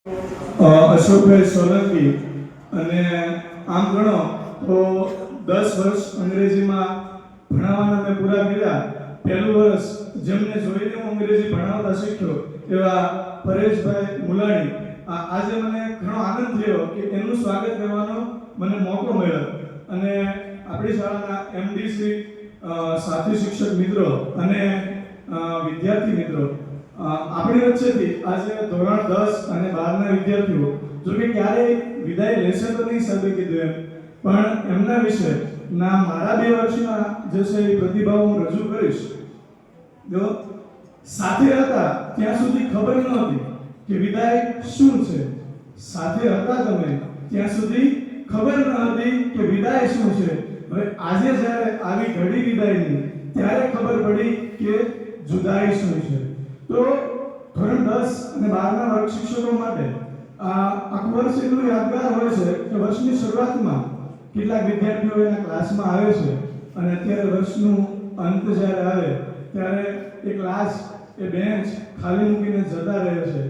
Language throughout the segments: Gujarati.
અશોકભાઈ સોલંકી અને આમ ગણો તો 10 વર્ષ અંગ્રેજીમાં ભણાવવાના મેં પૂરા કર્યા. પહેલું વર્ષ જેમને જોઈને હું અંગ્રેજી ભણાવતા શીખ્યો એવા પરેશભાઈ મુલાણી, આજે મને ઘણો આનંદ થયો કે એમનું સ્વાગત કરવાનો મને મોકો મળ્યો. અને આપણી શાળાના એમડીસી, સાથી શિક્ષક મિત્રો અને વિદ્યાર્થી મિત્રો, આપણી વચ્ચેથી આજે ધોરણ 10 અને 12 ના વિદ્યાર્થીઓ જો કે ક્યારેય વિદાય લેશે તો નહીં સાહેબે કીધું એમ, પણ એમના વિશે ના મારા 2 વર્ષના જે છે એ પ્રતિભાવ હું રજૂ કરીશ. જો સાથે હતા ત્યાં સુધી ખબર નહોતી કે વિદાય શું છે. સાથે હતા તમે ત્યાં સુધી ખબર ન હતી કે વિદાય શું છે. હવે આજે જ્યારે આવી ઘડી વિદાયની ત્યારે ખબર પડી કે જુદાઈ શું છે. તો ધોરણ 10 અને 12 ના વર્ગ શિક્ષકો માટે આખું વર્ષ એટલું યાદગાર હોય છે કે વર્ષની શરૂઆતમાં કેટલાક વિદ્યાર્થીઓ એના ક્લાસમાં આવે છે અને અત્યારે વર્ષનું અંત જ્યારે આવે ત્યારે એ ક્લાસ, એ બેન્ચ ખાલી મૂકીને જતા રહે છે.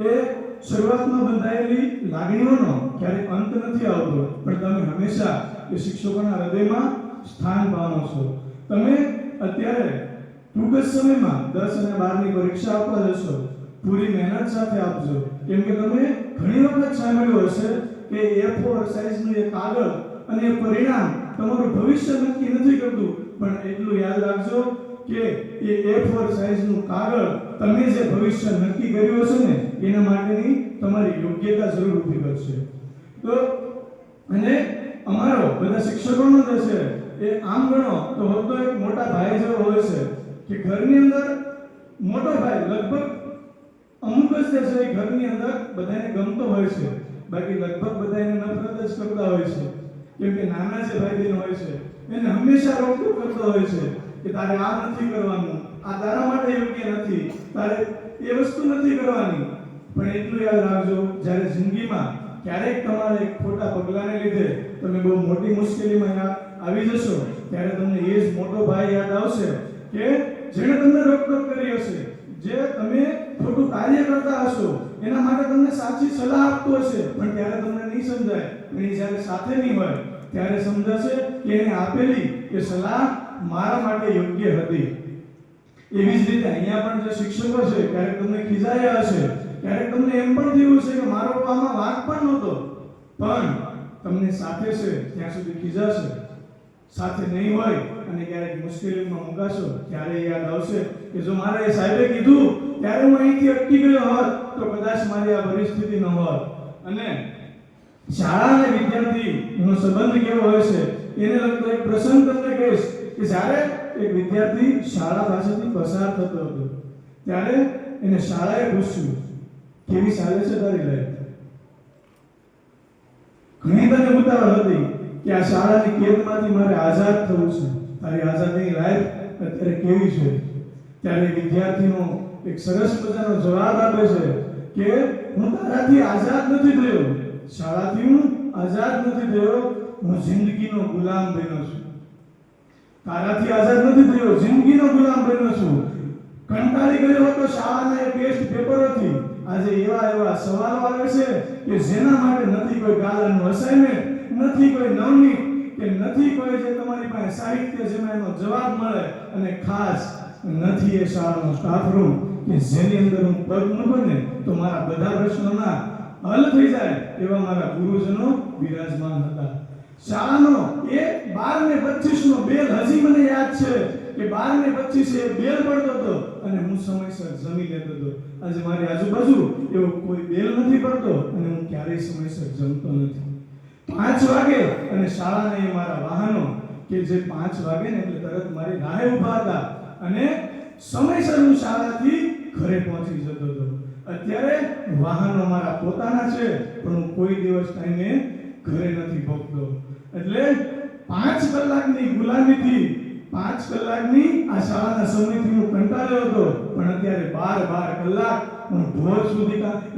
એ શરૂઆતમાં બંધાયેલી લાગણીઓનો ક્યારેય અંત નથી આવતો, પણ તમે હંમેશા એ શિક્ષકોના હૃદયમાં સ્થાન પામો છો. તમે અત્યારે ટૂંક જ સમયમાં 10 અને 12 ની પરીક્ષા આપવા જશો. પૂરી મહેનત સાથે આપજો, કેમ કે તમે ઘણી વખત સાંભળ્યું હશે કે A4 સાઈઝનું એક કાગળ અને એ પરિણામ તમારું ભવિષ્ય નક્કી નથી કરતું, પણ એટલું યાદ રાખજો કે એ A4 સાઈઝનું કાગળ તમે જે ભવિષ્ય નક્કી કર્યું હશે ને એના માટેની તમારી યોગ્યતા જરૂર ઊભી કરશે. તો અને અમારો બધા શિક્ષકોનો જે છે એ આમ ગણો તો હોતો એક મોટા ભાઈ જેવો હોય છે કે ઘરની અંદર મોટો ભાઈ લગભગ અમુક જ છે એ ઘરની અંદર બધાને ગમતો હોય છે, બાકી લગભગ બધા એને નફરત જ કરતા હોય છે. કેમ કે નાના જે ભાઈ બહેન હોય છે એને હંમેશા રોકટોક કરતો હોય છે કે તારે આ નથી કરવાનું, આ તારા માટે યોગ્ય નથી, તારે એ વસ્તુ નથી કરવાની. પણ એટલું યાદ રાખજો, જ્યારે જિંદગીમાં ક્યારેક તમારે ખોટા પગલાંને લીધે તમે બહુ મોટી મુશ્કેલીમાં આવી જશો ત્યારે તમને એ જ મોટો ભાઈ યાદ આવશે કે જેણે તમને રોકટોક કરી હશે, જે તમે ખોટું કાર્ય કરતા હશો એના માટે તમને સાચી સલાહ આપતો હશે, પણ ત્યારે તમને નહીં સમજાય. પણ એ જ્યારે સાથે નહીં હોય ત્યારે સમજાશે કે એને આપેલી એ સલાહ મારા માટે યોગ્ય હતી. એવી જ રીતે અહીંયા પણ જે શિક્ષકો છે ક્યારેક તમને ખીજાયા હશે, ક્યારેક તમને એમ પણ થયું હશે કે મારો આમાં વાંક પણ નહોતો, પણ તમને સાથે છે ત્યાં સુધી ખીજાશે. સાથે નહીં હોય અને ક્યારેક મુશ્કેલીમાં મુકાશો ત્યારે યાદ આવશે કે જો મારે એ સાહેબે કીધું ત્યારે હું અહીંથી અટકી ગયો હોત તો કદાચ મારી આ પરિસ્થિતિ ન હોત. અને શાળા અને વિદ્યાર્થીનો સંબંધ કેવો હોય છે એને લગતો એક પ્રસંગ તમને કહીશ કે જ્યારે એક વિદ્યાર્થી શાળા પાસેથી પસાર થતો હતો ત્યારે એને શાળાએ પૂછ્યું, કેવી ચાલે છે તારી લાઈફ? ઘણી તને ઉતાવળ હતી કે આ શાળાની કેદમાંથી મારે આઝાદ થવું છે, તારી આઝાદીની લાઈફ અત્યારે કેવી છે? ત્યારે વિદ્યાર્થીનો એક સરસ મજાનો જવાબ આપે છે કે હું તારાથી આઝાદ નથી થયો, શાળાથી હું આઝાદ નથી થયો, હું જિંદગીનો ગુલામ બન્યો છું. તારાથી આઝાદ નથી થયો, જિંદગીનો ગુલામ બન્યો છું. કંટાળી ગયો હતો શાળાના એ ટેસ્ટ પેપરોથી. આજે એવા સવાલો આવે છે કે જેના માટે નથી કોઈ ગાલાનું અસાઇનમેન્ટ, નથી કોઈ નવનીત કે નથી કોઈ જે તમારી પાસે સાહિત્ય જેમાં એનો જવાબ મળે, અને ખાસ નથી એ શાળાનો સ્ટાફ રૂમ કે જેની અંદર હું પગ મૂકું ને તો મારા બધા પ્રશ્નોના હલ થઈ જાય એવા મારા ગુરુજનો બિરાજમાન હતા. શાળાનો એ 12 ને 25 નો બેલ હજી મને યાદ છે કે 12 ને 25 એ બેલ પડતો હતો અને હું સમયસર જમી લેતો હતો. આજે મારી આજુબાજુ એવો કોઈ બેલ નથી પડતો અને હું ક્યારેય સમયસર જમતો નથી. 5 વાગે અને શાળાના એ મારા વાહનો કે જે 5 વાગે ને એટલે તરત મારી રાહે ઊભા હતા અને સમયસર હું શાળાથી ઘરે પહોંચી જતો હતો. અત્યારે વાહનો મારા પોતાના છે પણ હું કોઈ દિવસ ટાઈમે ઘરે નથી પહોંચતો. એટલે 5 કલાકની ગુલામીથી, 5 કલાકની આ શાળાના સમયથી હું કંટાળ્યો હતો, પણ અત્યારે 12 કલાક હું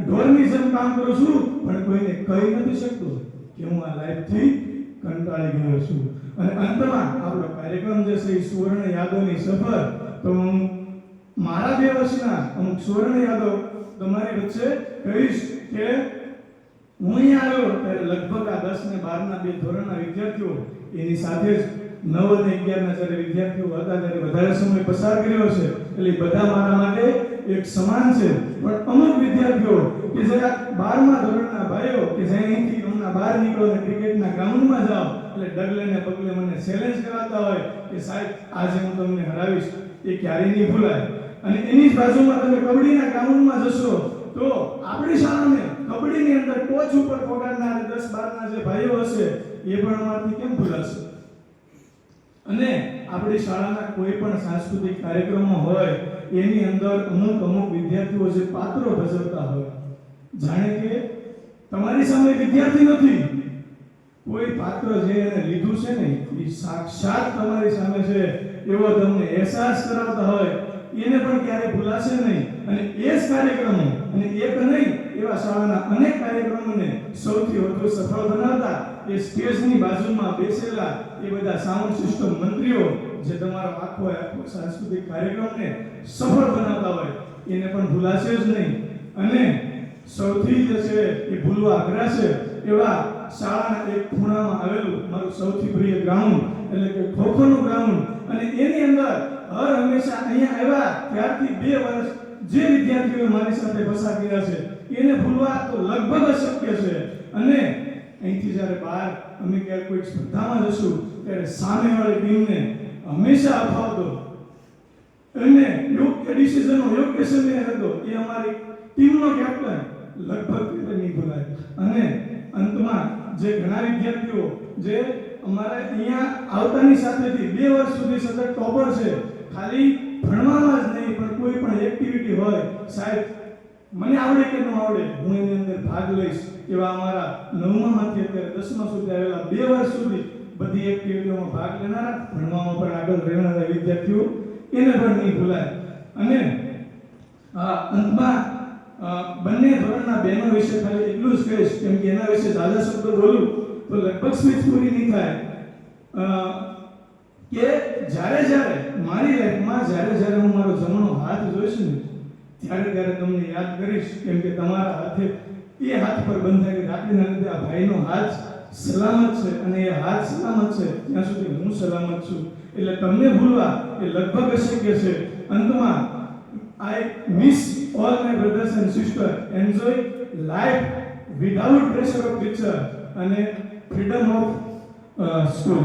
ઢોરની જેમ કામ કરું છું, પણ કોઈને કહી નથી શકતો કે હું આ લાઈફથી કંટાળી ગયો છું. અને અંતમાં આપણો કાર્યક્રમ જે છે એ સુવર્ણ યાદોની સફર, તો હું મારા 2 વર્ષના અમુક સુવર્ણ યાદો તમારી વચ્ચે કહીશ કે હું અહીંયા આવ્યો ત્યારે લગભગ આ 10 ને 12 ના બે ધોરણના વિદ્યાર્થીઓ એની સાથે જ 9 અને 11 ના જ્યારે વિદ્યાર્થીઓ હતા ત્યારે વધારે સમય પસાર કર્યો છે. એટલે બધા મારા માટે એક સમાન છે. પણ અમુક વિદ્યાર્થીઓ કે જે 12મા ધોરણના ભાઈઓ કે જે અહીંથી હમણાં બહાર નીકળો ને ક્રિકેટના ગ્રાઉન્ડમાં જાઓ એટલે ડગલે ને પગલે મને ચેલેન્જ કરાવતા હોય કે સાહેબ આજે હું તમને હરાવીશ, એ ક્યારેય નહીં ભૂલાય. અને એની જ બાજુમાં તમે કબડ્ડીના ગ્રાઉન્ડમાં જશો તો આપણી શાળાને કબડ્ડીની અંદર ટોચ ઉપર પગારનાર 10-12 ના જે ભાઈઓ હશે એ પણ અમારાથી કેમ ભૂલાશે. અને આપણી શાળાના કોઈ પણ સાંસ્કૃતિક કાર્યક્રમો હોય એની અંદર અમુક વિદ્યાર્થીઓ જે પાત્રો ભજવતા હોય, જાણે કે તમારી સામે વિદ્યાર્થી નથી, કોઈ પાત્ર જે એને લીધું છે ને એ સાક્ષાત તમારી સામે છે એવો તમને અહેસાસ કરાવતા હોય, એને પણ ક્યારે ભૂલાશે નહીં. અને એ જ કાર્યક્રમો અને એક નહીં એવા શાળાના અનેક કાર્યક્રમોને સૌથી વધુ સફળ બનાવતા એ સ્ટેજની બાજુમાં બેસેલા એ બધા સાઉન્ડ સિસ્ટમ મંત્રીઓ જે તમારો આખો સાંસ્કૃતિક કાર્યક્રમને સફળ બનાવતા હોય એને પણ ભૂલાશે જ નહીં. અને સૌથી જે છે એ ભૂલવા અઘરા છે એવા શાળાના એક ખૂણામાં આવેલું મારું સૌથી પ્રિય ગ્રાઉન્ડ એટલે કે ખોખોનું ગ્રાઉન્ડ. અને એની અંદર હર હંમેશા અહીંયા આવ્યા ત્યારથી 2 વર્ષ જે વિદ્યાર્થીઓ મારી સાથે પસાર કર્યા છે એને ભૂલવા તો લગભગ અશક્ય છે. અને અહીંથી જ્યારે બહાર અમે ક્યાંક કોઈ સ્પર્ધામાં જશું ત્યારે સામેવાળી ટીમને હંમેશા અપાવતો અને યોગ્ય ડિસિઝનો યોગ્ય સમયે હતો એ અમારી ટીમનો કેપ્ટન લગભગ નહીં ભૂલાય. અને અંતમાં જે ઘણા વિદ્યાર્થીઓ જે અમારે અહીંયા આવતાની સાથેથી 2 વર્ષ સુધી સતત ટોપર છે, ખાલી ભણવામાં જ નહીં પણ કોઈ પણ એક્ટિવિટી હોય, સાહેબ મને આવડે કે ન આવડે હું એની અંદર ભાગ લઈશ એવા અમારા 9મામાંથી અત્યારે 10મા સુધી આવેલા 2 વર્ષ સુધી બધી એક્ટિવિટીઓમાં ભાગ લેનારા, ભણવામાં પણ આગળ રહેનારા વિદ્યાર્થીઓ એને પણ નહીં ભૂલાય. અને અંતમાં બંને ધોરણના બહેનો વિશે ખાલી એટલું જ કહીશ, કેમ કે એના વિશે ઝાઝા શબ્દો બોલું તો લગભગ સ્પીચ પૂરી નહીં થાય, કે જ્યારે મારી લાઈફમાં જ્યારે હું મારો જમણો હાથ જોઈશ ને ત્યારે તમને યાદ કરીશ, કેમ કે તમારા હાથે એ હાથ પર બંધાયેલી રાખડીના લીધે આ ભાઈનો હાથ સલામત છે અને એ હાથ સલામત છે ત્યાં સુધી હું સલામત છું. એટલે તમને ભૂલવા એ લગભગ અશક્ય છે. અંતમાં I miss all my brothers and sisters. Enjoy life without pressure of teacher and freedom of school.